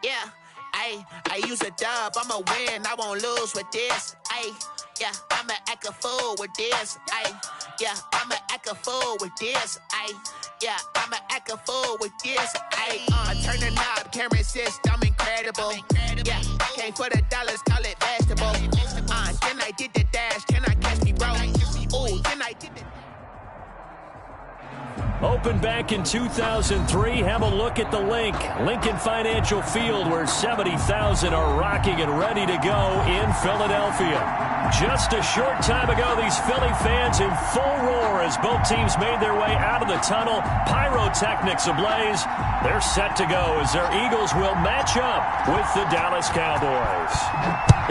Yeah, I use a dub, I'ma win, I won't lose with this. Yeah, I'ma act a fool with this. Yeah, I'ma act a fool with this. Yeah, I'ma act a fool with this. Turn the knob, camera assist, I'm incredible. Yeah, came for the dollars, call it vegetable. Then I did the dash, can I catch me, bro? Ooh, then I did the... Opened back in 2003. Have a look at the link. Lincoln Financial Field, where 70,000 are rocking and ready to go in Philadelphia. Just a short time ago, these Philly fans in full roar as both teams made their way out of the tunnel. Pyrotechnics ablaze. They're set to go as their Eagles will match up with the Dallas Cowboys.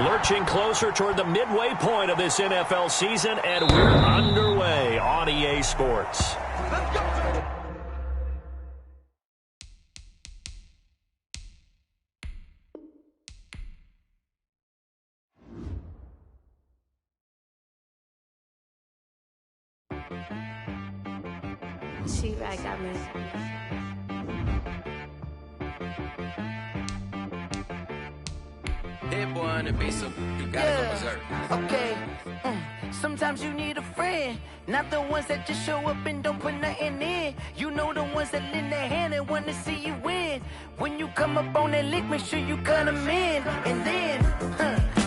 Lurching closer toward the midway point of this NFL season, and we're underway on EA Sports. Let's go. She-Bag got me. Hit boy on the beat, so you gotta go berserk. Okay. Sometimes you need a friend, not the ones that just show up and don't put nothing in. You know the ones that lend their hand and want to see you win. When you come up on that lick, make sure you cut them in. And then,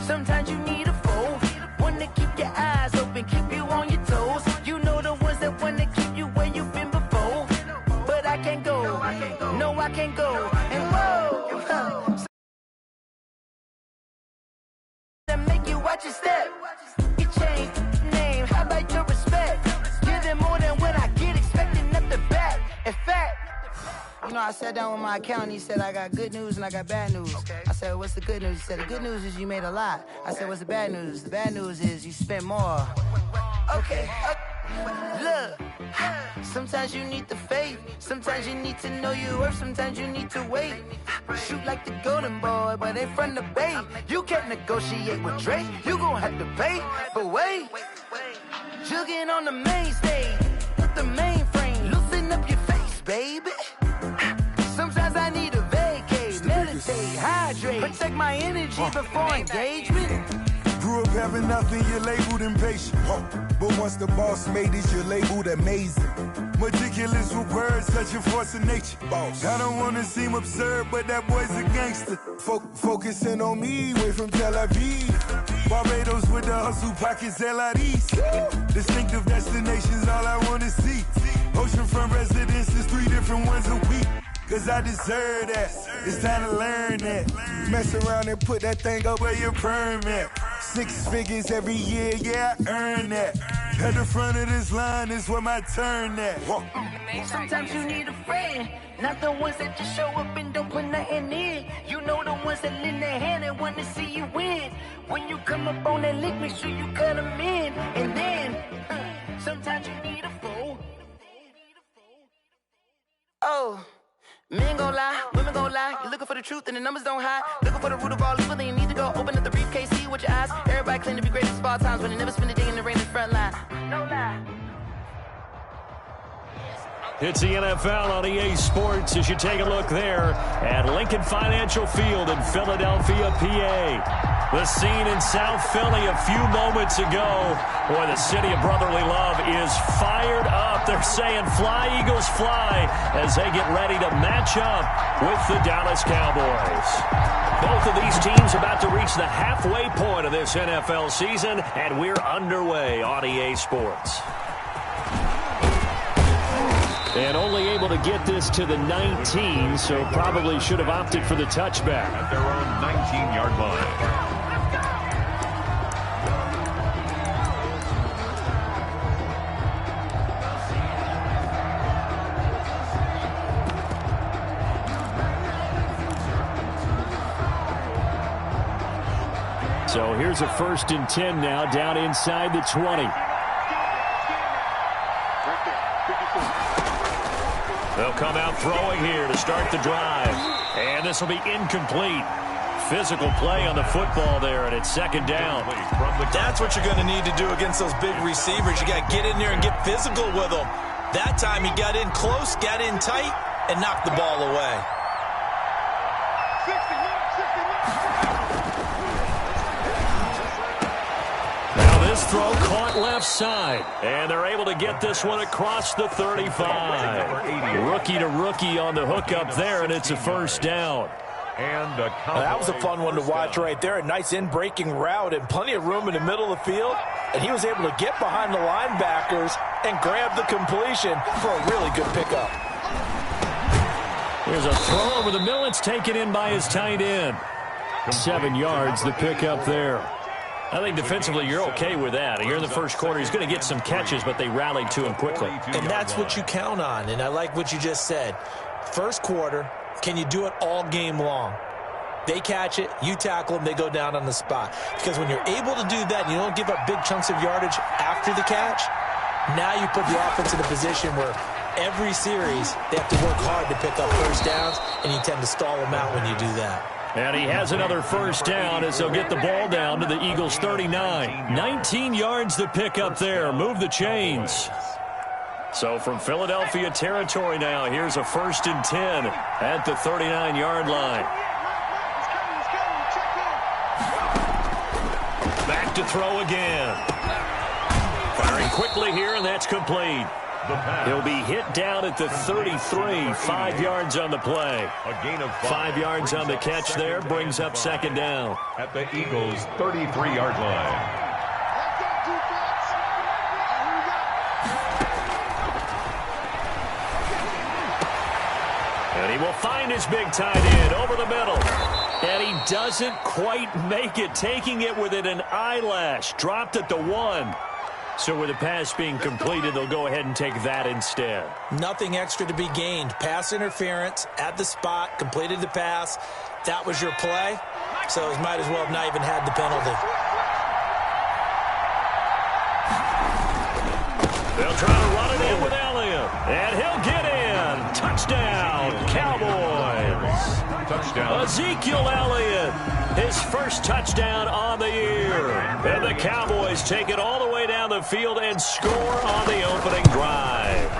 sometimes you need a foe, one to keep your eyes open, keep you on your toes. You know the ones that want to keep you where you've been before. But I can't go, no I can't go. And whoa, that make you watch your step. You change name, how about your respect? Give them more than what I get, expecting nothing back. In fact, you know, I sat down with my accountant. He said, I got good news and I got bad news. Okay. I said, what's the good news? He said, the good news is you made a lot. I said, what's the bad news? The bad news is you spent more. Okay. Look, sometimes you need the faith. Sometimes you need to know your worth. Sometimes you need to wait. Shoot like the golden boy, but they from the bay. You can't negotiate with Drake. You gon' have to pay. But wait, jugging on the main stage with the mainframe. Loosen up your face, baby. Sometimes I need a vacate, meditate, hydrate, protect my energy before engagement. Grew up having nothing, you're labeled impatient. But once the boss made it, you're labeled amazing. Meticulous with words, such a force of nature. I don't wanna seem absurd, but that boy's a gangster. Focusing on me, way from Tel Aviv. Barbados with the hustle pockets, LIDs. Distinctive destinations, all I wanna see. Oceanfront residences, 3 different ones a week. Cause I deserve that, it's time to learn that. Mess around and put that thing up where your permit. 6 figures every year, yeah, I earn that. At the front of this line is where my turn at. Sometimes you need a friend, not the ones that just show up and don't put nothing in. You know the ones that lend their hand and want to see you win. When you come up on that lick, make sure you cut them in. And then, sometimes you need a fool. Oh. Men gon' lie, women gon' lie. You're looking for the truth and the numbers don't hide. Looking for the root of all evil, then you need to go open up the briefcase, see with your eyes. Everybody claim to be great at all times, but they never spend a day in the rain in the front line. No lie. It's the NFL on EA Sports as you take a look there at Lincoln Financial Field in Philadelphia, PA. The scene in South Philly a few moments ago. Boy, the city of brotherly love is fired up. They're saying fly, Eagles, fly, as they get ready to match up with the Dallas Cowboys. Both of these teams about to reach the halfway point of this NFL season, and we're underway on EA Sports. And only able to get this to the 19, so probably should have opted for the touchback. At their own 19-yard line. So here's a 1st and 10 now, down inside the 20. They'll come out throwing here to start the drive. And this will be incomplete. Physical play on the football there, and it's 2nd down. That's what you're going to need to do against those big receivers. You got to get in there and get physical with them. That time he got in close, got in tight, and knocked the ball away. 60 throw caught left side. And they're able to get this one across the 35. Rookie to rookie on the hook up there, and it's a first down. And that was a fun one to watch right there. A nice in-breaking route and plenty of room in the middle of the field. And he was able to get behind the linebackers and grab the completion for a really good pickup. Here's a throw over the middle. It's taken in by his tight end. 7 yards, the pickup there. I think defensively you're okay with that. Here in the first quarter, he's going to get some catches, but they rallied to him quickly. And that's what you count on, and I like what you just said. First quarter, can you do it all game long? They catch it, you tackle them, they go down on the spot. Because when you're able to do that, and you don't give up big chunks of yardage after the catch, now you put the offense in a position where every series they have to work hard to pick up first downs, and you tend to stall them out when you do that. And he has another first down as they'll get the ball down to the Eagles' 39. 19 yards to pick up there. Move the chains. So from Philadelphia territory now, here's a 1st and 10 at the 39-yard line. Back to throw again. Firing quickly here, and that's complete. He'll be hit down at the 33, 5 yards on the play. A gain of 5 yards on the catch there, brings up second down. At the Eagles' 33-yard line. And he will find his big tight end over the middle. And he doesn't quite make it, taking it within an eyelash. Dropped at the 1. So with the pass being completed, they'll go ahead and take that instead. Nothing extra to be gained. Pass interference at the spot, completed the pass. That was your play, so he might as well have not even had the penalty. They'll try to run it in with Elliott, and he'll get in. Touchdown, Cowboys. Touchdown. Ezekiel Elliott, his first touchdown on the year. And the Cowboys take it all the way down the field and score on the opening drive.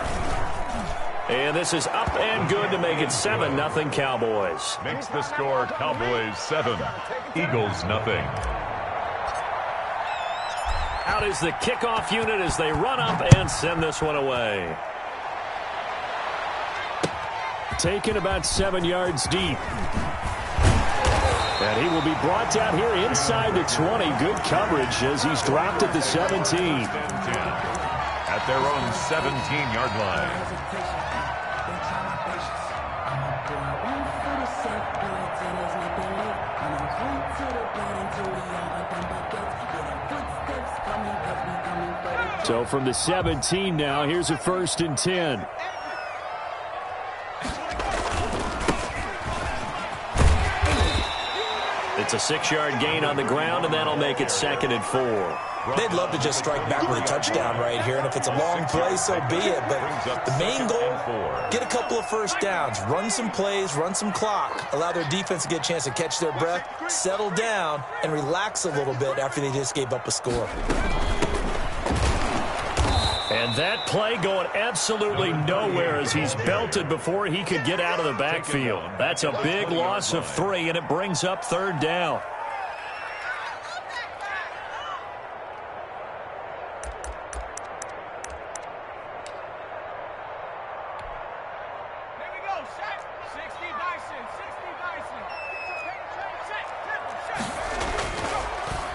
And this is up and good to make it 7-0 Cowboys. Makes the score Cowboys 7, Eagles 0. Out is the kickoff unit as they run up and send this one away. Taken about 7 yards deep. And he will be brought down here inside the 20. Good coverage as he's dropped at the 17. At their own 17-yard line. So from the 17 now, here's a 1st and 10. It's a 6-yard gain on the ground, and that'll make it 2nd and 4. They'd love to just strike back with a touchdown right here, and if it's a long play, so be it. But the main goal, get a couple of first downs, run some plays, run some clock, allow their defense to get a chance to catch their breath, settle down, and relax a little bit after they just gave up a score. And that play going absolutely nowhere as he's belted before he could get out of the backfield. That's a big loss of 3, and it brings up 3rd down.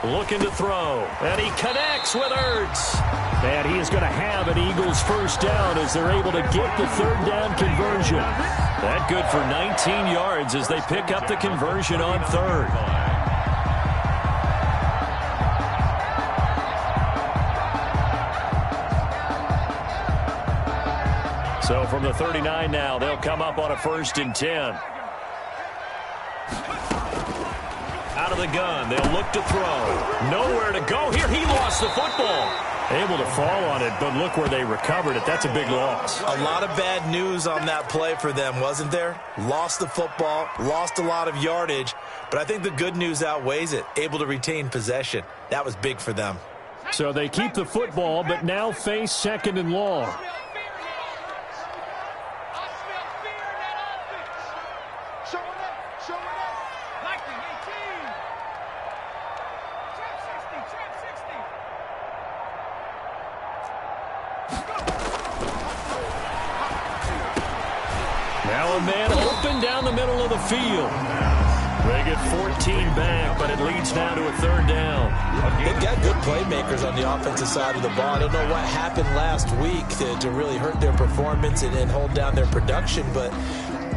Looking to throw, and he connects with Ertz. And he is going to have an Eagles first down as they're able to get the 3rd down conversion. That good for 19 yards as they pick up the conversion on 3rd. So from the 39 now, they'll come up on a 1st and 10. Out of the gun, they'll look to throw. Nowhere to go here. He lost the football. Able to fall on it, but look where they recovered it. That's a big loss. A lot of bad news on that play for them, wasn't there? Lost the football, lost a lot of yardage, but I think the good news outweighs it. Able to retain possession. That was big for them. So they keep the football, but now face 2nd and long. Now a man open down the middle of the field. They get 14 back, but it leads now to a third down. They've got good playmakers on the offensive side of the ball. I don't know what happened last week to really hurt their performance and hold down their production, but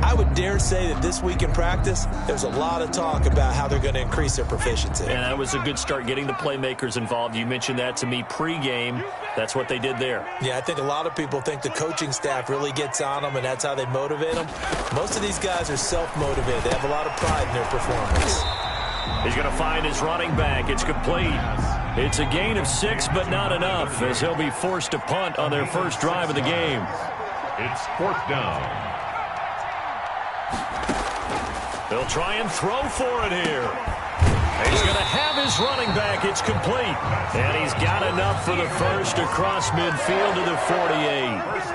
I would dare say that this week in practice, there's a lot of talk about how they're going to increase their proficiency. And that was a good start getting the playmakers involved. You mentioned that to me pregame. That's what they did there. Yeah, I think a lot of people think the coaching staff really gets on them, and that's how they motivate them. Most of these guys are self-motivated. They have a lot of pride in their performance. He's going to find his running back. It's complete. It's a gain of 6, but not enough, as he'll be forced to punt on their first drive of the game. It's 4th down. They'll try and throw for it here. He's going to have his running back. It's complete. And he's got enough for the first across midfield to the 48.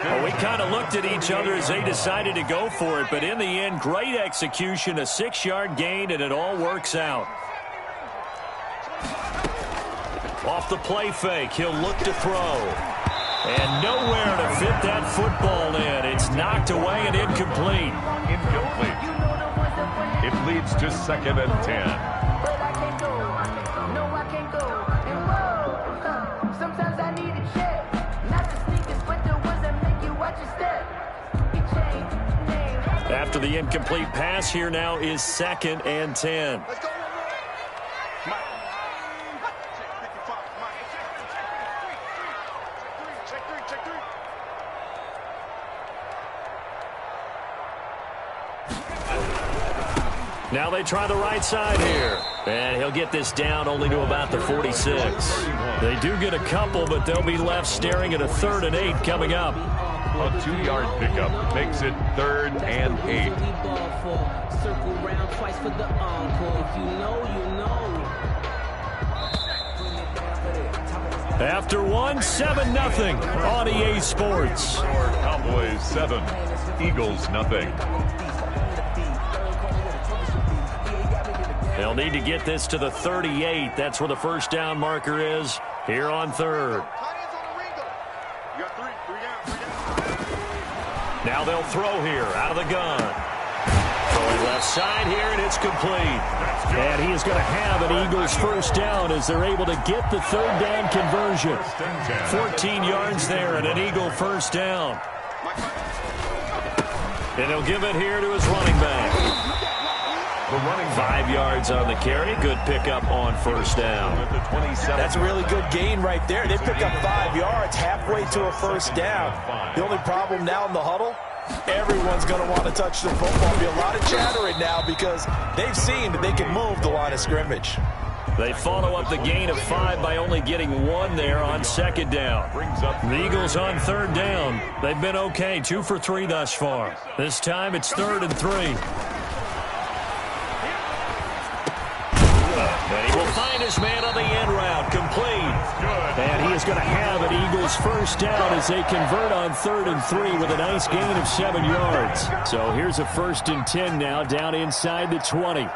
Well, we kind of looked at each other as they decided to go for it. But in the end, great execution, a 6-yard gain, and it all works out. Off the play fake, he'll look to throw. And nowhere to fit that football in. It's knocked away and incomplete. Incomplete. It leads to 2nd and 10. But I can't go. No, I can't go. And whoa, sometimes I need a check. Not the sneakers, but the ones that make you watch your step. You change name. After the incomplete pass, here now is 2nd and 10. Let's go. Check three. Now they try the right side here. And he'll get this down only to about the 46. They do get a couple, but they'll be left staring at a 3rd and 8 coming up. A 2-yard pickup makes it 3rd and 8. After one, 7-0 on EA Sports. Cowboys 7, Eagles nothing. They'll need to get this to the 38. That's where the first down marker is here on 3rd. Now they'll throw here out of the gun. Throwing left side here, and it's complete. And he is going to have an Eagles first down as they're able to get the 3rd down conversion. 14 yards there and an Eagle first down. And he'll give it here to his running back. The running 5 yards on the carry. Good pickup on first down. That's a really good gain right there. They pick up 5 yards halfway to a first down. The only problem now in the huddle, everyone's going to want to touch the football. There'll be a lot of chattering now because they've seen that they can move the line of scrimmage. They follow up the gain of 5 by only getting 1 there on 2nd down. The Eagles on 3rd down. They've been okay, 2 for 3 thus far. This time it's 3rd and 3. And he will find his man on the end route, complete. And he is going to have an Eagles first down as they convert on 3rd and 3 with a nice gain of 7 yards. So here's a 1st and 10 now down inside the 20.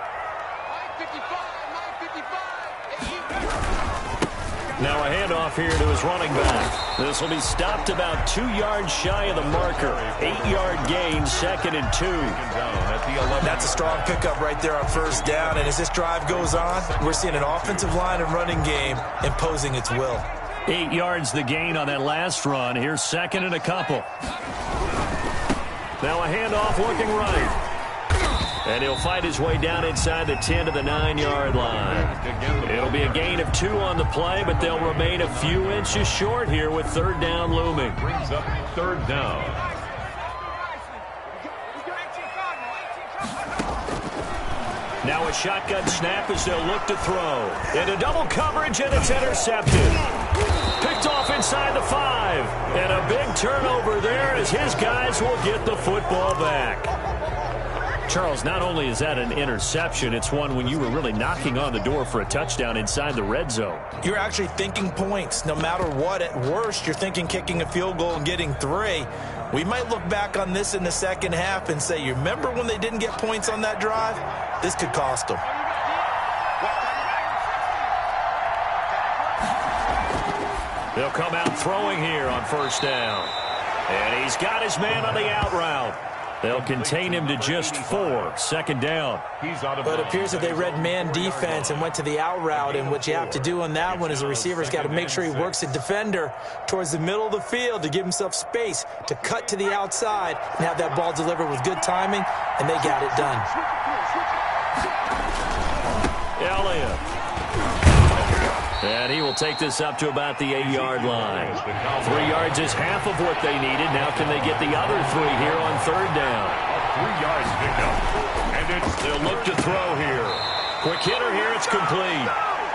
Now a handoff here to his running back. This will be stopped about 2 yards shy of the marker. 8-yard gain, 2nd and 2. That's a strong pickup right there on first down. And as this drive goes on, we're seeing an offensive line and running game imposing its will. 8 yards the gain on that last run. Here's 2nd and a couple. Now a handoff looking right. And he'll fight his way down inside the 10 to the 9-yard line. It'll be a gain of 2 on the play, but they'll remain a few inches short here with 3rd down looming. Brings up 3rd down. Now a shotgun snap as they'll look to throw. Into double coverage, and it's intercepted. Picked off inside the 5. And a big turnover there as his guys will get the football back. Charles, not only is that an interception, it's one when you were really knocking on the door for a touchdown inside the red zone. You're actually thinking points. No matter what, at worst, you're thinking kicking a field goal and getting 3. We might look back on this in the second half and say, you remember when they didn't get points on that drive? This could cost them. They'll come out throwing here on first down. And he's got his man on the out route. They'll contain him to just 4. Second down. But it appears that they read man defense and went to the out route, and what you have to do on that one is the receiver's got to make sure he works the defender towards the middle of the field to give himself space to cut to the outside and have that ball delivered with good timing, and they got it done. Elliott. And he will take this up to about the 8-yard line. 3 yards is half of what they needed. Now can they get the other 3 here on third down? 3 yards pickup. And they'll look to throw here. Quick hitter here. It's complete.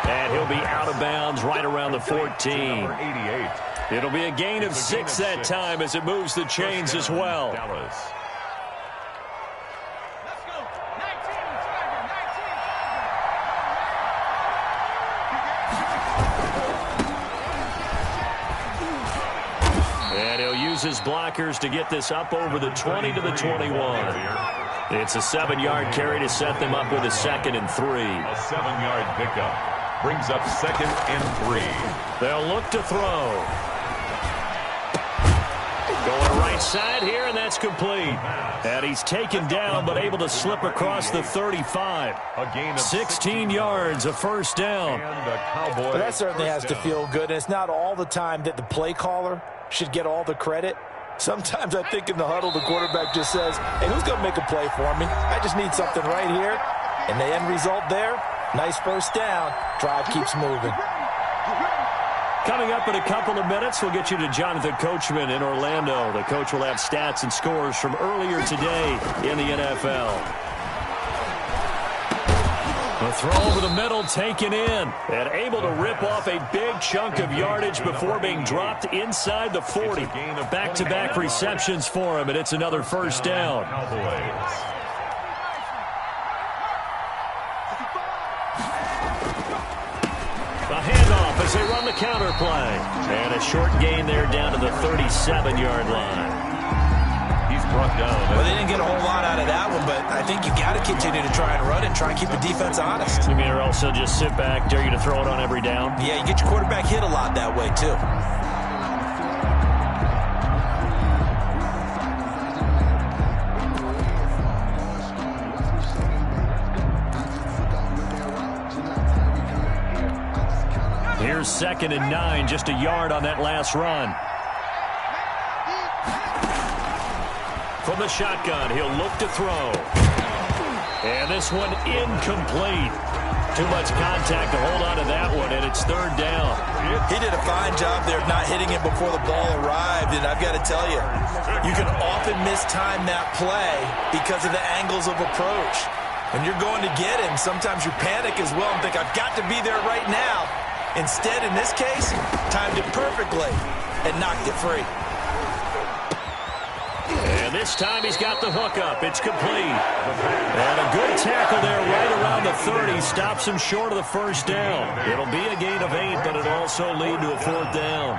And he'll be out of bounds right around the 14. It'll be a gain of 6 that time as it moves the chains as well. His blockers to get this up over the 20 to the 21. It's a 7-yard carry to set them up with a 2nd and 3. A 7-yard pickup brings up 2nd and 3. They'll look to throw. Going right side here, and that's complete. And he's taken down, but able to slip across the 35. A gain of 16 yards, a first down. But that certainly has to feel good. And it's not all the time that the play caller should get all the credit. Sometimes I think in the huddle, the quarterback just says, hey, who's going to make a play for me? I just need something right here. And the end result there, nice first down. Drive keeps moving. Coming up in a couple of minutes, we'll get you to Jonathan Coachman in Orlando. The coach will have stats and scores from earlier today in the NFL. The throw over the middle taken in and able to rip off a big chunk of yardage before being dropped inside the 40. Back-to-back receptions for him, and it's another first down. A handoff as they run the counter play. And a short gain there down to the 37-yard line. Brought down. Well, they didn't get a whole lot out of that one, but I think you got to continue to try and run and try and keep the defense honest. You mean or also just sit back, dare you to throw it on every down? Yeah, you get your quarterback hit a lot that way, too. Here's 2nd and 9, just a yard on that last run. From the shotgun, he'll look to throw. And this one incomplete. Too much contact to hold on to that one, and it's third down. He did a fine job there of not hitting it before the ball arrived, and I've got to tell you, you can often mistime that play because of the angles of approach. When you're going to get him, sometimes you panic as well and think, I've got to be there right now. Instead, in this case, timed it perfectly and knocked it free. And this time he's got the hook up. It's complete. And a good tackle there right around the 30. Stops him short of the first down. It'll be a gain of 8, but it'll also lead to a 4th down.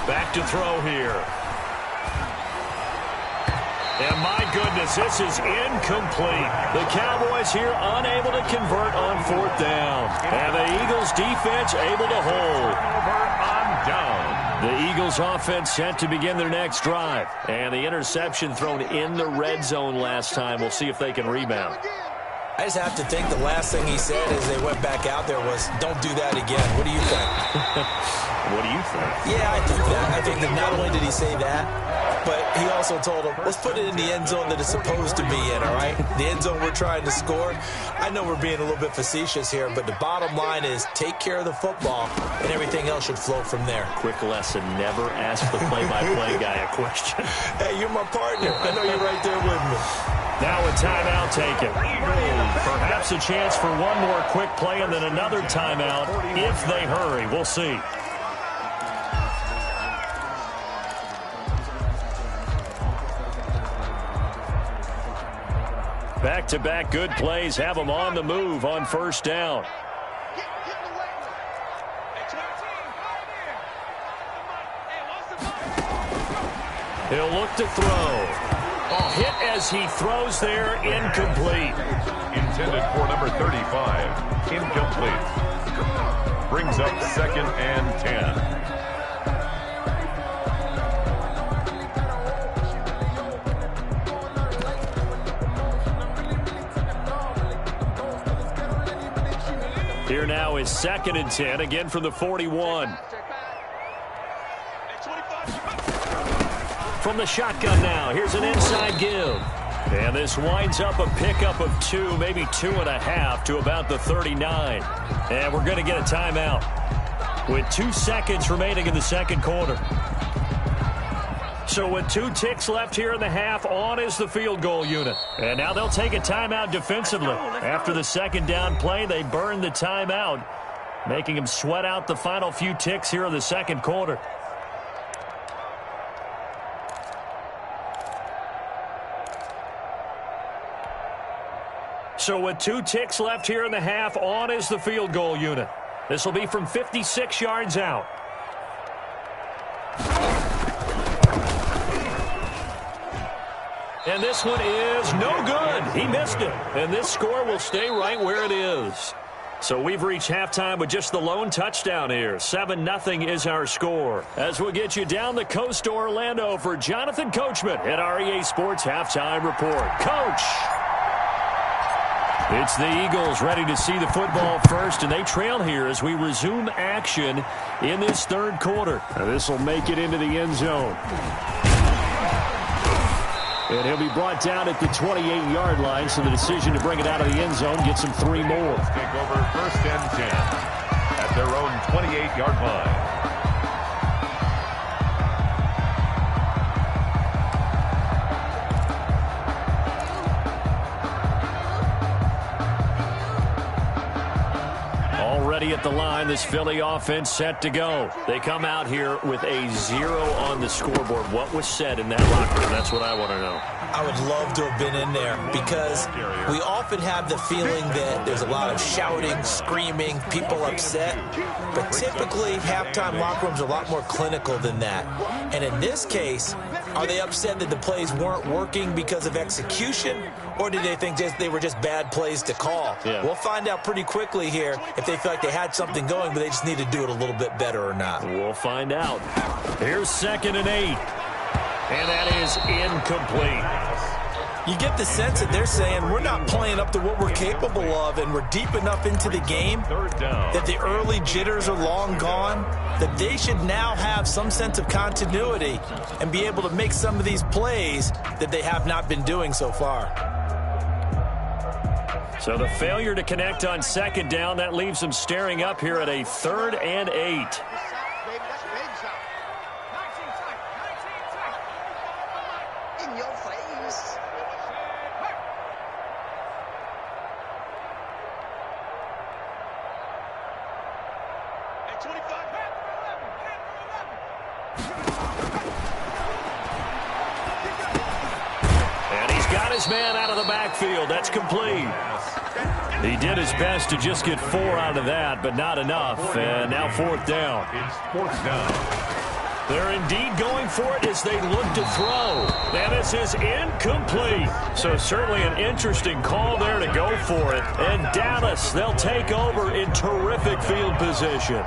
Back to throw here. And my goodness, this is incomplete. The Cowboys here unable to convert on 4th down. And the Eagles defense able to hold. The Eagles offense set to begin their next drive. And the interception thrown in the red zone last time. We'll see if they can rebound. I just have to think the last thing he said as they went back out there was, don't do that again. What do you think? What do you think? Yeah, I think that. I think that not only did he say that, but he also told him, let's put it in the end zone that it's supposed to be in, all right? The end zone we're trying to score. I know we're being a little bit facetious here, but the bottom line is take care of the football, and everything else should flow from there. Quick lesson, never ask the play-by-play guy a question. Hey, you're my partner. I know you're right there with me. Now a timeout taken. Perhaps a chance for one more quick play and then another timeout if they hurry. We'll see. Back-to-back good plays have them on the move on first down. He'll look to throw. Hit as he throws there, incomplete. Intended for number 35, incomplete. Brings up 2nd and 10. Here now is 2nd and 10, again from the 41. From the shotgun now, here's an inside give. And this winds up a pickup of 2, maybe 2.5 to about the 39. And we're going to get a timeout with 2 seconds remaining in the second quarter. So with 2 ticks left here in the half, on is the field goal unit. And now they'll take a timeout defensively. After the second down play, they burn the timeout, making them sweat out the final few ticks here in the second quarter. So with 2 ticks left here in the half, on is the field goal unit. This will be from 56 yards out. And this one is no good. He missed it. And this score will stay right where it is. So we've reached halftime with just the lone touchdown here. 7-0 is our score. As we'll get you down the coast to Orlando for Jonathan Coachman at our EA Sports Halftime Report. Coach! It's the Eagles ready to see the football first, and they trail here as we resume action in this third quarter. Now this will make it into the end zone. And he'll be brought down at the 28-yard line, so the decision to bring it out of the end zone gets him 3 more. Take over 1st and 10 at their own 28-yard line. At the line, this Philly offense set to go. They come out here with a 0 on the scoreboard. What was said in that locker room? That's what I want to know. I would love to have been in there because we often have the feeling that there's a lot of shouting, screaming, people upset. But typically, halftime locker rooms are a lot more clinical than that. And in this case, are they upset that the plays weren't working because of execution? Or did they think they were just bad plays to call? Yeah. We'll find out pretty quickly here if they feel like they had something going, but they just need to do it a little bit better or not. We'll find out. Here's 2nd and 8. And that is incomplete. You get the sense that they're saying we're not playing up to what we're capable of, and we're deep enough into the game that the early jitters are long gone, that they should now have some sense of continuity and be able to make some of these plays that they have not been doing so far. So the failure to connect on 2nd down, that leaves them staring up here at a 3rd and 8. In your face. And he's got his man out of the backfield. That's complete. He did his best to just get 4 out of that, but not enough. And now 4th down. It's 4th down. They're indeed going for it as they look to throw. And this is incomplete. So certainly an interesting call there to go for it. And Dallas, they'll take over in terrific field position.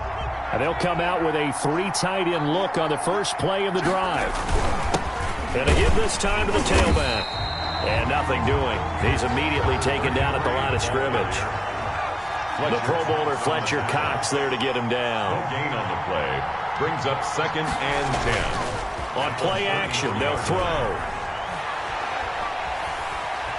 And they'll come out with a 3 tight end look on the first play of the drive. And they give this time to the tailback. And nothing doing. He's immediately taken down at the line of scrimmage. The Pro Bowler Fletcher Cox there to get him down. No gain on the play. Brings up 2nd and 10. On play action, they'll throw.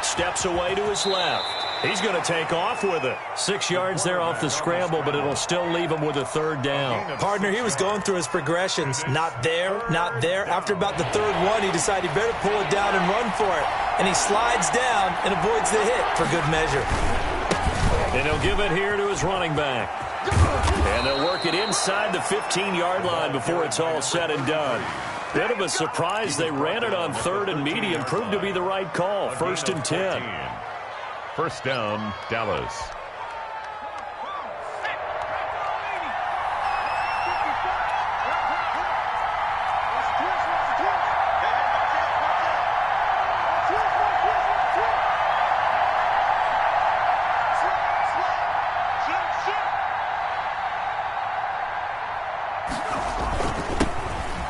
Steps away to his left. He's going to take off with it. 6 yards there off the scramble, but it'll still leave him with a 3rd down. Partner, he was going through his progressions. Not there, not there. After about the 3rd one, he decided he better pull it down and run for it. And he slides down and avoids the hit for good measure. And he'll give it here to his running back. And they'll work it inside the 15-yard line before it's all said and done. Bit of a surprise. They ran it on 3rd and medium. Proved to be the right call. 1st and 10. 1st down, Dallas.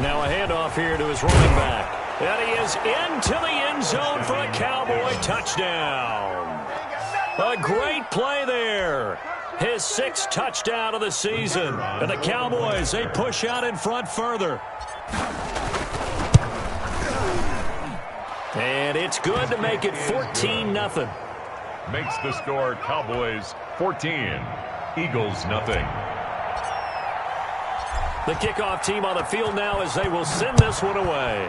Now a handoff here to his running back. And he is into the end zone for a Cowboy touchdown. A great play there. his 6th touchdown of the season. And the Cowboys, they push out in front further. And it's good to make it 14-0. Makes the score Cowboys 14, Eagles nothing. The kickoff team on the field now as they will send this one away.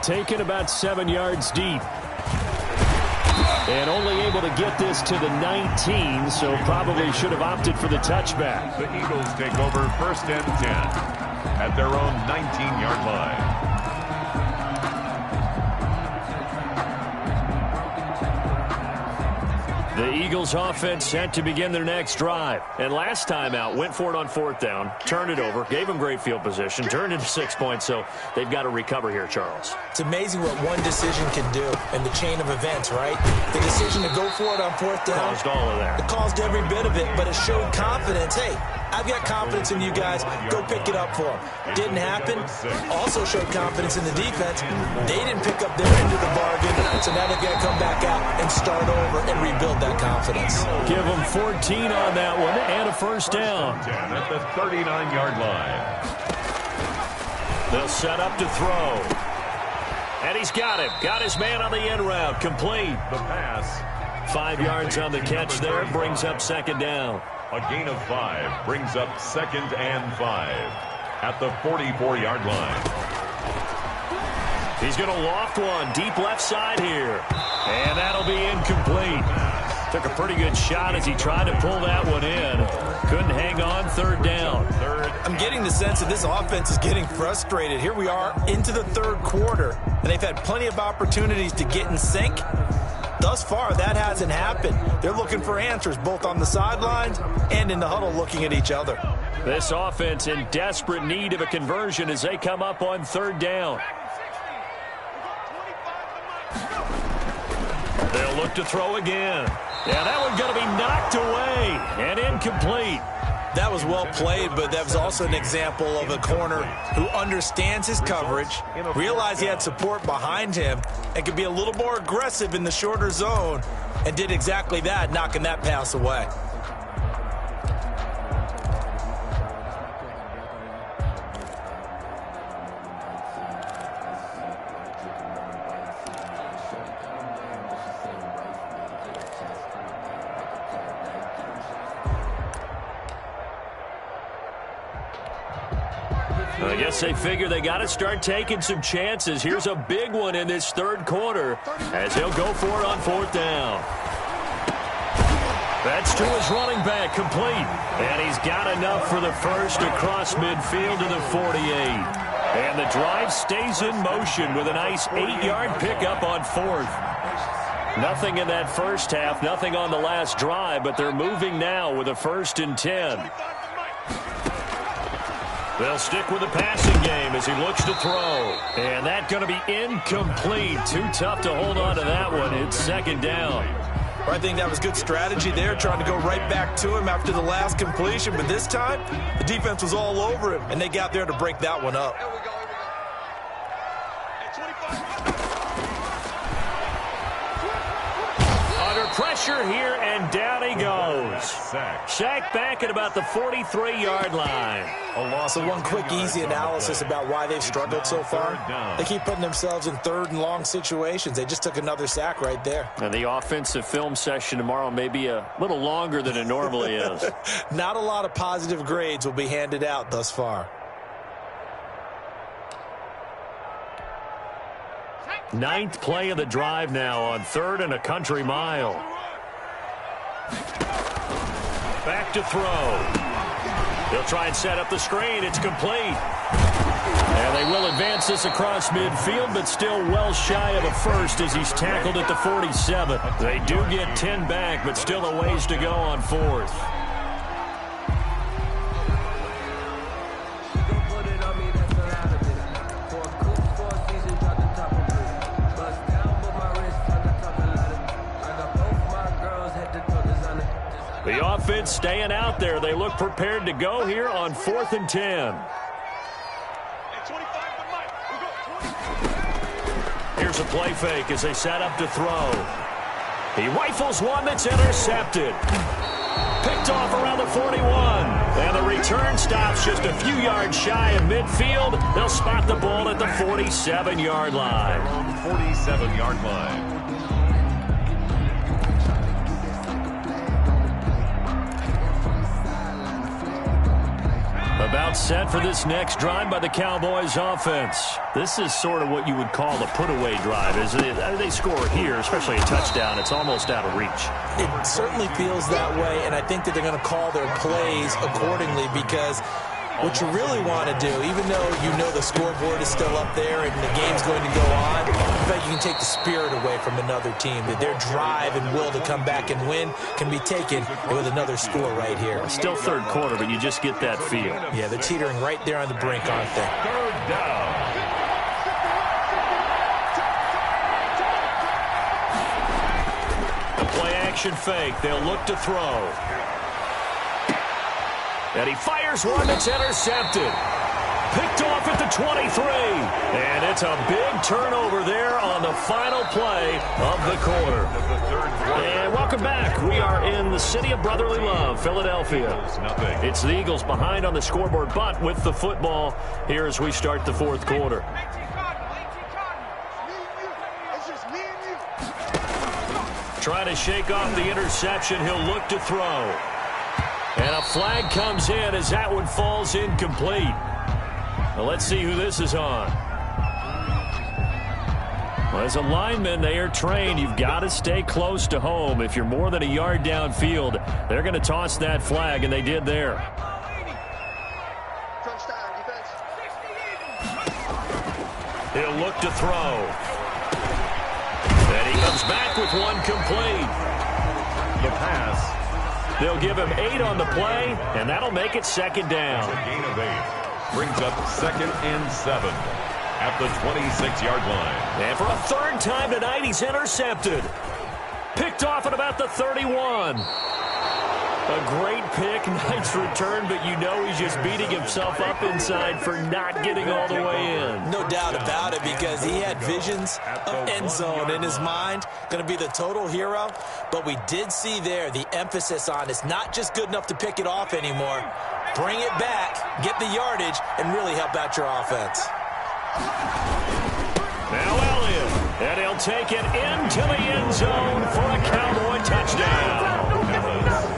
Taken about 7 yards deep. And only able to get this to the 19, so probably should have opted for the touchback. The Eagles take over 1st and 10 at their own 19-yard line. The Eagles offense set to begin their next drive. And last time out, went for it on 4th down, turned it over, gave them great field position, turned into 6 points, so they've got to recover here, Charles. It's amazing what one decision can do in the chain of events, right? The decision to go for it on 4th down. Caused all of that. It caused every bit of it, but it showed confidence. Hey, I've got confidence in you guys. Go pick it up for them. Didn't happen. Also showed confidence in the defense. They didn't pick up their end of the bargain, so now they've got to come back out and start over and rebuild that confidence. Give them 14 on that one and a 1st down. At the 39-yard line. They'll set up to throw. And he's got him. Got his man on the end route. Complete. The pass. 5 yards on the catch there. Brings up 2nd down. A gain of 5 brings up 2nd and 5 at the 44-yard line. He's going to loft one deep left side here. And that'll be incomplete. Took a pretty good shot as he tried to pull that one in. Couldn't hang on. 3rd down. I'm getting the sense that this offense is getting frustrated. Here we are into the 3rd quarter, and they've had plenty of opportunities to get in sync. Thus far, that hasn't happened. They're looking for answers both on the sidelines and in the huddle looking at each other. This offense in desperate need of a conversion as they come up on 3rd down. They'll look to throw again. Yeah, that one's going to be knocked away and incomplete. That was well played, but that was also an example of a corner who understands his coverage, realized he had support behind him, and could be a little more aggressive in the shorter zone, and did exactly that, knocking that pass away. I guess they figure they got to start taking some chances. Here's a big one in this 3rd quarter as he'll go for it on 4th down. That's to his running back, complete. And he's got enough for the 1st across midfield to the 48. And the drive stays in motion with a nice 8-yard pickup on 4th. Nothing in that 1st half, nothing on the last drive, but they're moving now with a 1st and 10. They'll stick with the passing game as he looks to throw. And that's going to be incomplete. Too tough to hold on to that one. It's 2nd down. Well, I think that was good strategy there, trying to go right back to him after the last completion. But this time, the defense was all over him, and they got there to break that one up. Pressure here, and down he goes. Sacked back at about the 43-yard line. So one quick, easy analysis about why they've struggled so far. They keep putting themselves in 3rd and long situations. They just took another sack right there. And the offensive film session tomorrow may be a little longer than it normally is. Not a lot of positive grades will be handed out thus far. 9th play of the drive now on 3rd and a country mile. Back to throw. They'll try and set up the screen. It's complete. And they will advance this across midfield, but still well shy of a 1st as he's tackled at the 47. They do get 10 back, but still a ways to go on 4th. The offense staying out there. They look prepared to go here on 4th and 10. Here's a play fake as they set up to throw. He rifles one that's intercepted. Picked off around the 41. And the return stops just a few yards shy of midfield. They'll spot the ball at the 47-yard line. 47-yard line. About set for this next drive by the Cowboys offense. This is sort of what you would call a put-away drive, isn't it? They score here, especially a touchdown. It's almost out of reach. It certainly feels that way, and I think that they're going to call their plays accordingly because what you really want to do, even though you know the scoreboard is still up there and the game's going to go on, I bet you can take the spirit away from another team, that their drive and will to come back and win can be taken with another score right here. Still third quarter, but you just get that feel. Yeah, they're teetering right there on the brink, aren't they? Third down. The play-action fake. They'll look to throw. And he fires one that's intercepted. Picked off at the 23. And it's a big turnover there on the final play of the quarter. And welcome back. We are in the city of brotherly love, Philadelphia. It's the Eagles behind on the scoreboard, but with the football here as we start the fourth quarter. Trying to shake off the interception. He'll look to throw. And a flag comes in as that one falls incomplete. Well, let's see who this is on. Well, as a lineman, they are trained. You've got to stay close to home. If you're more than a yard downfield, they're going to toss that flag, and they did there. He'll look to throw. And he comes back with one complete. The pass. They'll give him 8 on the play, and that'll make it second down. A gain of 8. Brings up 2nd and 7 at the 26-yard line. And for a third time tonight, he's intercepted. Picked off at about the 31. A great pick, nice return, but you know he's just beating himself up inside for not getting all the way in. No doubt about it, because he had visions of end zone in his mind. Going to be the total hero. But we did see there the emphasis on it's not just good enough to pick it off anymore. Bring it back, get the yardage, and really help out your offense. Now Elliott, and he'll take it into the end zone for a Cowboy touchdown.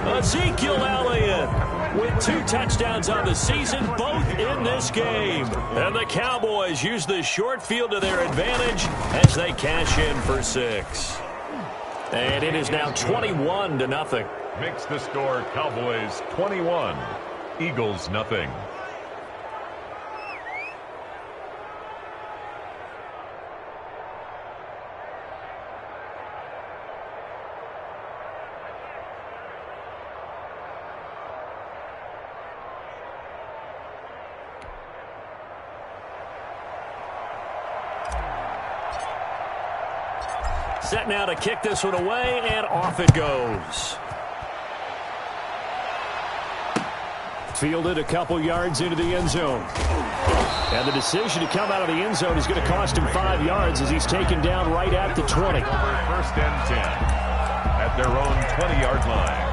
Ezekiel Elliott with 2 touchdowns on the season, both in this game. And the Cowboys use the short field to their advantage as they cash in for 6. And it is now 21-0. Makes the score Cowboys 21, Eagles nothing. Set now to kick this one away, and off it goes. Fielded a couple yards into the end zone. And the decision to come out of the end zone is going to cost him 5 yards as he's taken down right at the 20. 1st and 10 at their own 20-yard line.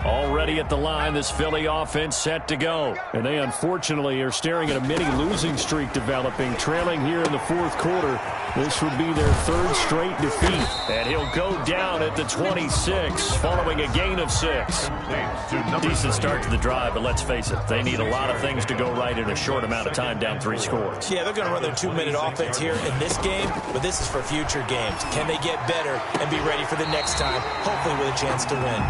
Already at the line, this Philly offense set to go. And they unfortunately are staring at a mini losing streak developing, trailing here in the fourth quarter. This would be their 3rd straight defeat. And he'll go down at the 26, following a gain of 6. Decent start to the drive, but let's face it, they need a lot of things to go right in a short amount of time, down 3 scores. Yeah, they're going to run their 2-minute offense here in this game, but this is for future games. Can they get better and be ready for the next time, hopefully with a chance to win?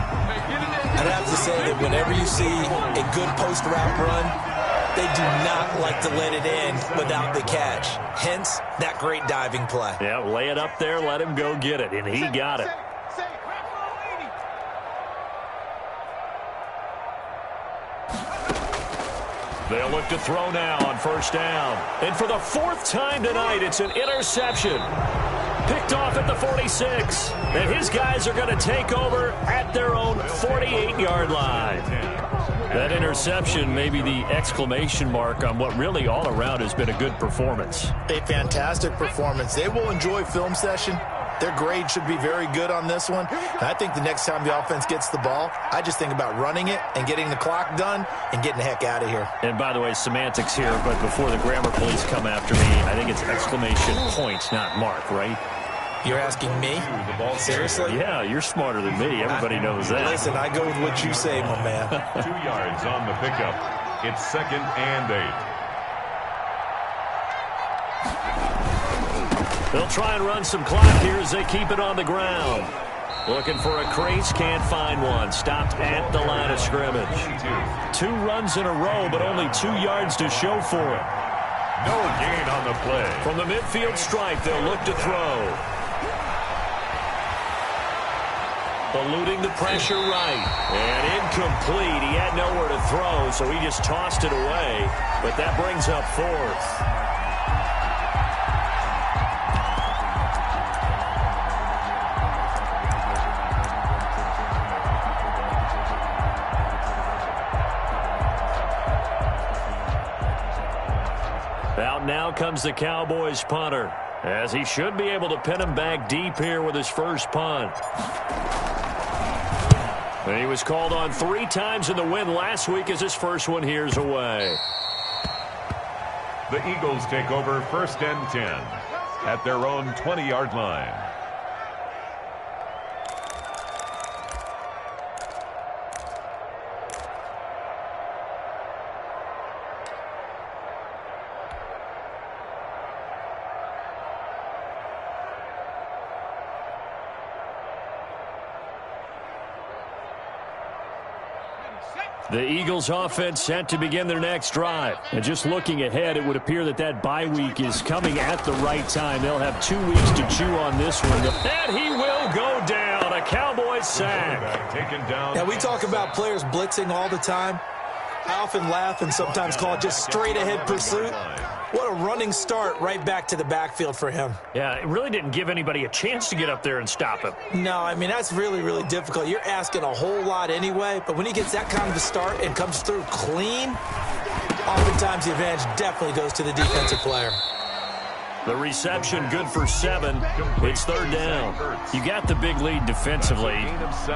I'd have to say that whenever you see a good post-route run, they do not like to let it in without the catch. Hence, that great diving play. Yeah, lay it up there, let him go get it, and he got it. They'll look to throw now on 1st down. And for the 4th time tonight, it's an interception. Picked off at the 46. And his guys are going to take over at their own 48-yard line. That interception may be the exclamation mark on what really all around has been a good performance. A fantastic performance. They will enjoy film session. Their grade should be very good on this one. And I think the next time the offense gets the ball, I just think about running it and getting the clock done and getting the heck out of here. And by the way, semantics here, but before the grammar police come after me, I think it's exclamation point, not mark, right? You're asking me? Seriously? Yeah, you're smarter than me. Everybody knows that. Listen, I go with what you say, my man. 2 yards on the pickup. It's 2nd and 8. They'll try and run some clock here as they keep it on the ground. Looking for a crease, can't find one. Stopped at the line of scrimmage. 2 runs in a row, but only 2 yards to show for it. No gain on the play. From the midfield stripe, they'll look to throw. Eluding the pressure right. And incomplete. He had nowhere to throw, so he just tossed it away. But that brings up 4th. Out now comes the Cowboys punter, as he should be able to pin him back deep here with his first punt. And he was called on 3 times in the win last week as his first one here's away. The Eagles take over 1st and 10 at their own 20-yard line. The Eagles offense set to begin their next drive. And just looking ahead, it would appear that that bye week is coming at the right time. They'll have 2 weeks to chew on this one. And he will go down. A Cowboys sack. Taken down. Now, we talk about players blitzing all the time. I often laugh and sometimes call it just straight-ahead pursuit. What a running start right back to the backfield for him. Yeah, it really didn't give anybody a chance to get up there and stop him. No, I mean, that's really, really difficult. You're asking a whole lot anyway, but when he gets that kind of a start and comes through clean, oftentimes the advantage definitely goes to the defensive player. The reception good for 7. It's 3rd down. You got the big lead defensively.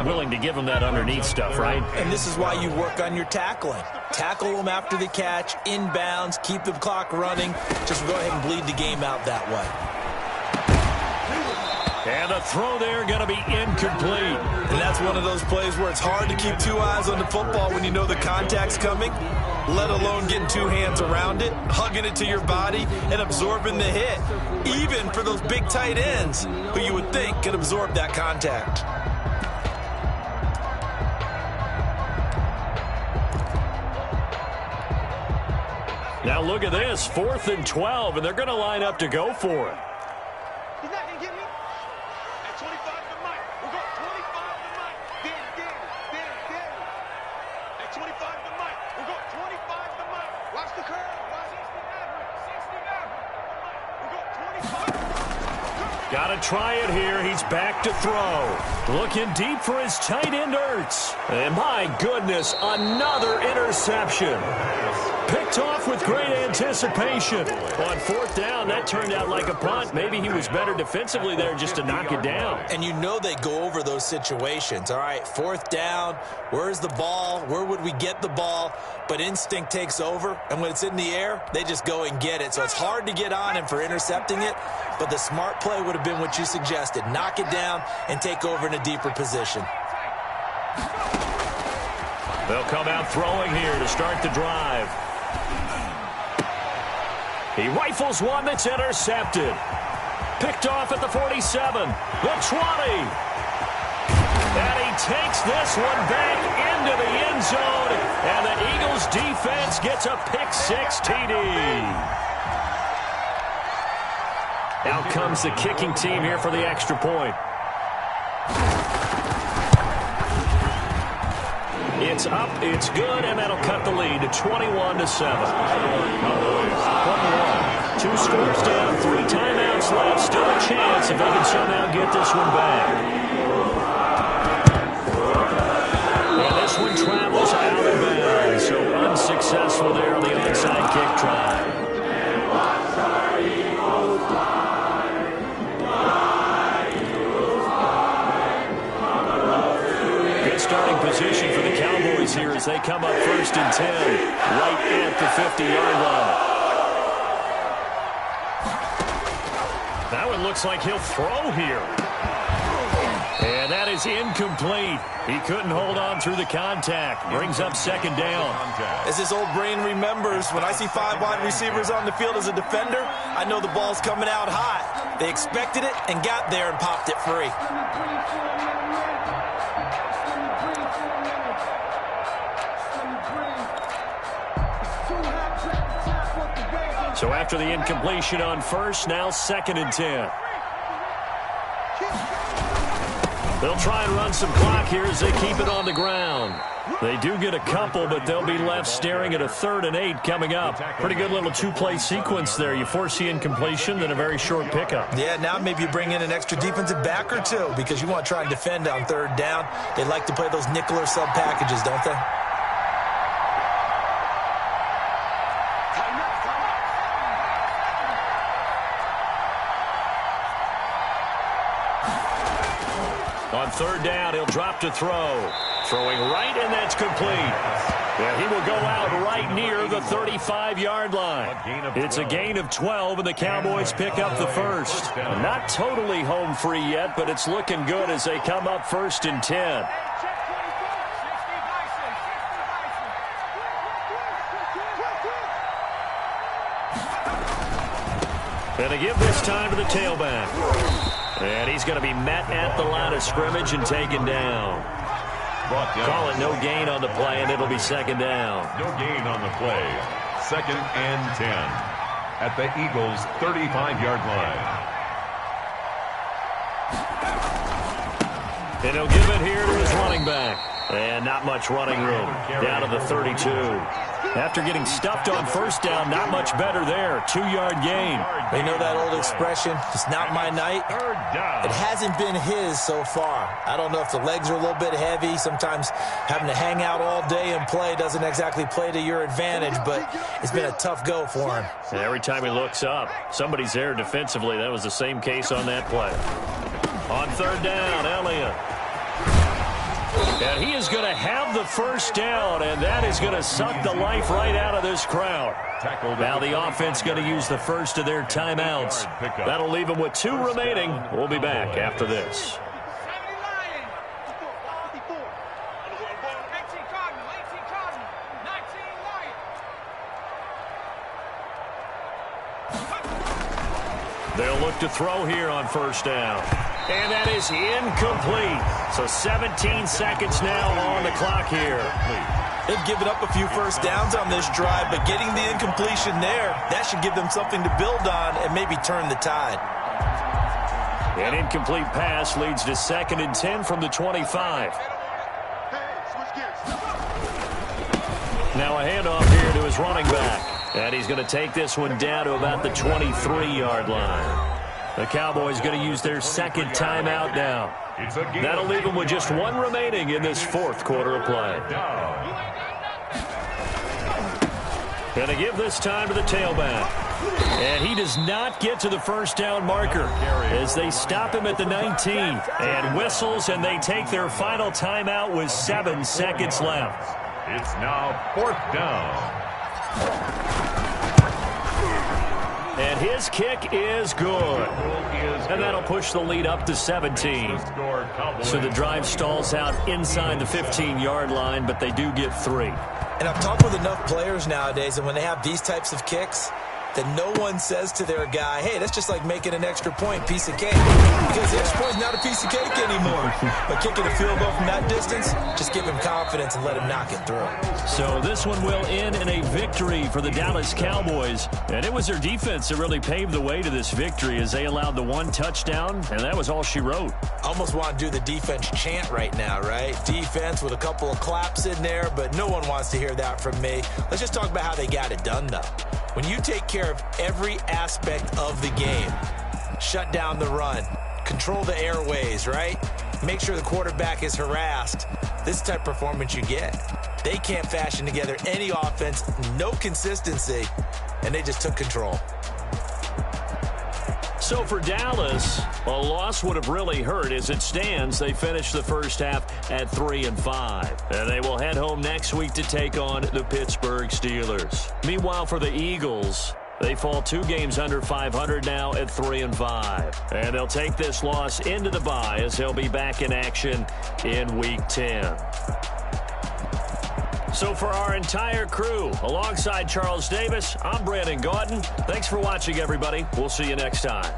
Willing to give them that underneath stuff, right? And this is why you work on your tackling. Tackle them after the catch, inbounds, keep the clock running. Just go ahead and bleed the game out that way. And the throw there going to be incomplete. And that's one of those plays where it's hard to keep 2 eyes on the football when you know the contact's coming, let alone getting 2 hands around it, hugging it to your body, and absorbing the hit, even for those big tight ends who you would think can absorb that contact. Now look at this, 4th and 12, and they're going to line up to go for it. He's not going to get me. At 25 to Mike. We'll go 25 to Mike. Danny. At 25 to Mike. We'll go 25 to Mike. Watch the curve. Watch 60 average. We'll go 25. Got to try it here. He's back to throw. Looking deep for his tight end, Ertz. And my goodness, another interception. Picked off with great anticipation. On 4th down, that turned out like a punt. Maybe he was better defensively there just to knock it down. And you know they go over those situations. All right, 4th down, where's the ball? Where would we get the ball? But instinct takes over, and when it's in the air, they just go and get it. So it's hard to get on him for intercepting it, but the smart play would have been what you suggested. Knock it down and take over in a deeper position. They'll come out throwing here to start the drive. He rifles one that's intercepted. Picked off at the 47, the 20. And he takes this one back into the end zone. And the Eagles defense gets a pick-6 TD. Out comes the kicking team here for the extra point. It's up, it's good, and that'll cut the lead to 21-7. 2 scores down, 3 timeouts left. Still a chance if they can somehow get this one back. And this one travels out of bounds. successful there on the onside kick try. Good starting position for the Cowboys here as they come up 1st and 10, right at the 50-yard line. That one looks like he'll throw here. And that is incomplete. He couldn't hold on through the contact. Brings up 2nd down. As his old brain remembers, when I see 5 wide receivers on the field as a defender, I know the ball's coming out high. They expected it and got there and popped it free. So after the incompletion on 1st, now 2nd and 10. They'll try and run some clock here as they keep it on the ground. They do get a couple, but they'll be left staring at a 3rd and 8 coming up. Pretty good little 2-play sequence there. You force the incompletion, then a very short pickup. Yeah, now maybe you bring in an extra defensive back or two because you want to try and defend on 3rd down. They like to play those nickel or sub packages, don't they? On 3rd down, he'll drop to throw. Throwing right, and that's complete. Yeah, he will go out right near the 35-yard line. It's a gain of 12, and the Cowboys pick up the 1st. Not totally home free yet, but it's looking good as they come up 1st and 10. And they give this time to the tailback. And he's going to be met at the line of scrimmage and taken down. Call it no gain on the play, and it'll be 2nd down. No gain on the play. 2nd and 10 at the Eagles' 35-yard line. And he'll give it here to his running back. And not much running room. Down to the 32. After getting stuffed on 1st down, not much better there. 2-yard gain. You know that old expression, it's not my night? It hasn't been his so far. I don't know if the legs are a little bit heavy. Sometimes having to hang out all day and play doesn't exactly play to your advantage, but it's been a tough go for him. And every time he looks up, somebody's there defensively. That was the same case on that play. On 3rd down, Elliott. And he is going to have the 1st down, and that is going to suck the life right out of this crowd. Now the offense going to use the 1st of their timeouts. That'll leave them with 2 remaining. We'll be back after this. They'll look to throw here on 1st down. And that is incomplete. So 17 seconds now on the clock here. They've given up a few 1st downs on this drive, but getting the incompletion there, that should give them something to build on and maybe turn the tide. An incomplete pass leads to 2nd and 10 from the 25. Now a handoff here to his running back. And he's going to take this one down to about the 23-yard line. The Cowboys going to use their 2nd timeout now. That'll leave them with just 1 remaining in this 4th quarter of play. Going to give this time to the tailback. And he does not get to the 1st down marker as they stop him at the 19 and whistles, and they take their final timeout with 7 seconds left. It's now 4th down. And his kick is good. And that'll push the lead up to 17. So the drive stalls out inside the 15-yard line, but they do get 3. And I've talked with enough players nowadays, and when they have these types of kicks, that no one says to their guy, hey, that's just like making an extra point, piece of cake. Because the extra point's not a piece of cake anymore. But kicking a field goal from that distance, just give him confidence and let him knock it through. So this one will end in a victory for the Dallas Cowboys. And it was their defense that really paved the way to this victory as they allowed the 1 touchdown, and that was all she wrote. Almost want to do the defense chant right now, right? Defense with a couple of claps in there, but no one wants to hear that from me. Let's just talk about how they got it done, though. When you take care of every aspect of the game, shut down the run, control the airways, right? Make sure the quarterback is harassed. This type of performance you get. They can't fashion together any offense, no consistency, and they just took control. So for Dallas, a loss would have really hurt. As it stands, they finished the first half at 3-5. And they will head home next week to take on the Pittsburgh Steelers. Meanwhile, for the Eagles, they fall 2 games under 500 now at 3-5. And they'll take this loss into the bye as they'll be back in action in Week 10. So for our entire crew, alongside Charles Davis, I'm Brandon Gaudin. Thanks for watching, everybody. We'll see you next time.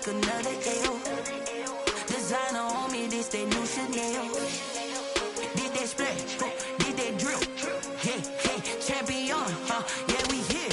take another L. Designer on me, this that new Chanel. Did that splash, did that drill. Yeah, champion, yeah, we here.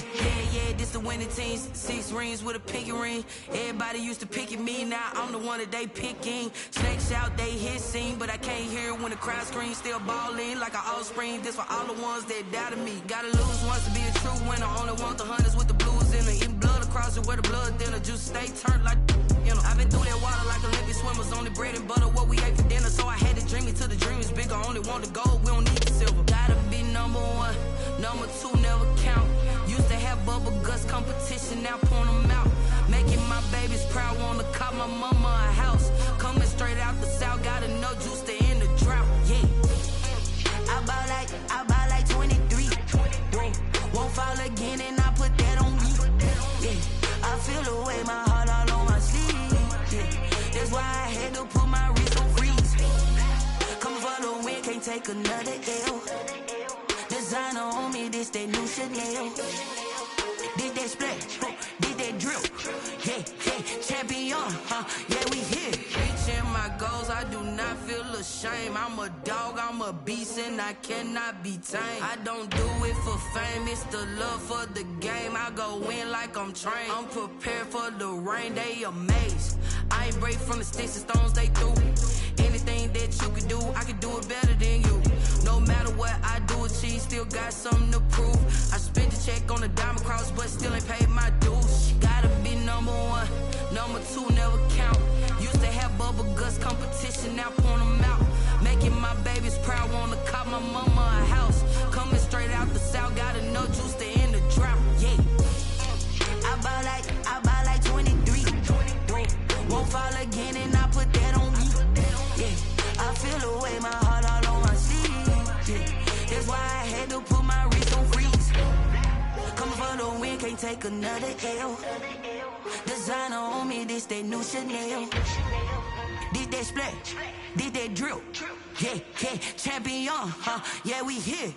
Yeah, this the winning teams. 6 rings with a pinky ring. Everybody used to pick at me, now I'm the one that they picking. Snakes out, they hit scene, but I can't hear it when the crowd screams. Still ballin' like an offspring. This for all the ones that doubted me. Gotta lose once to be a true winner. Only want the hunters with the blues in it. Eating blood across it where the blood dinner. Juice stay turned like, you know. I've been through that water like Olympic swimmers. Only bread and butter, what we ate for dinner. So I had to dream it till the dream is bigger. Only want the gold, we don't need the silver. Gotta be number 1, number 2 never count. Used to have bubble guts competition, now point them out. Making my babies proud, wanna cop my mama a house. Coming straight out the south, gotta know juice to end the drought. Yeah, I buy like 23. Whoa, won't fall again and I put that on me. Yeah, I feel the way, my heart all on my sleeve. Yeah, that's why I had to put my wrist on freeze. Come for the win, can't take another L. Designer on me, this that new Chanel. Did that splash, did that drill. Yeah, champion, yeah, we here. Reaching my goals, I do not feel ashamed. I'm a dog, I'm a beast, and I cannot be tamed. I don't do it for fame, it's the love for the game. I go in like I'm trained. I'm prepared for the rain, they amazed. I ain't break from the sticks and stones they threw. Anything that you can do, I can do it better than you. No matter what I do, achieve, still got something to prove. I spent the check on the diamond cross, but still ain't paid my dues. Gotta be number 1, number 2 never count. Used to have bubble guts competition, now point them out. Making my babies proud, wanna cop my mama a house. Coming straight out the south, gotta know juice to end the drought. Yeah, I buy like 23. Won't fall again and I put that on me. Yeah, I feel the way, my heart all on my sleeve. Yeah, that's why I had to put my wrist on freeze. Coming for the win, can't take another L. Designer on me, this that new Chanel. Did that splash, did that drill. Yeah, champion, yeah, we here.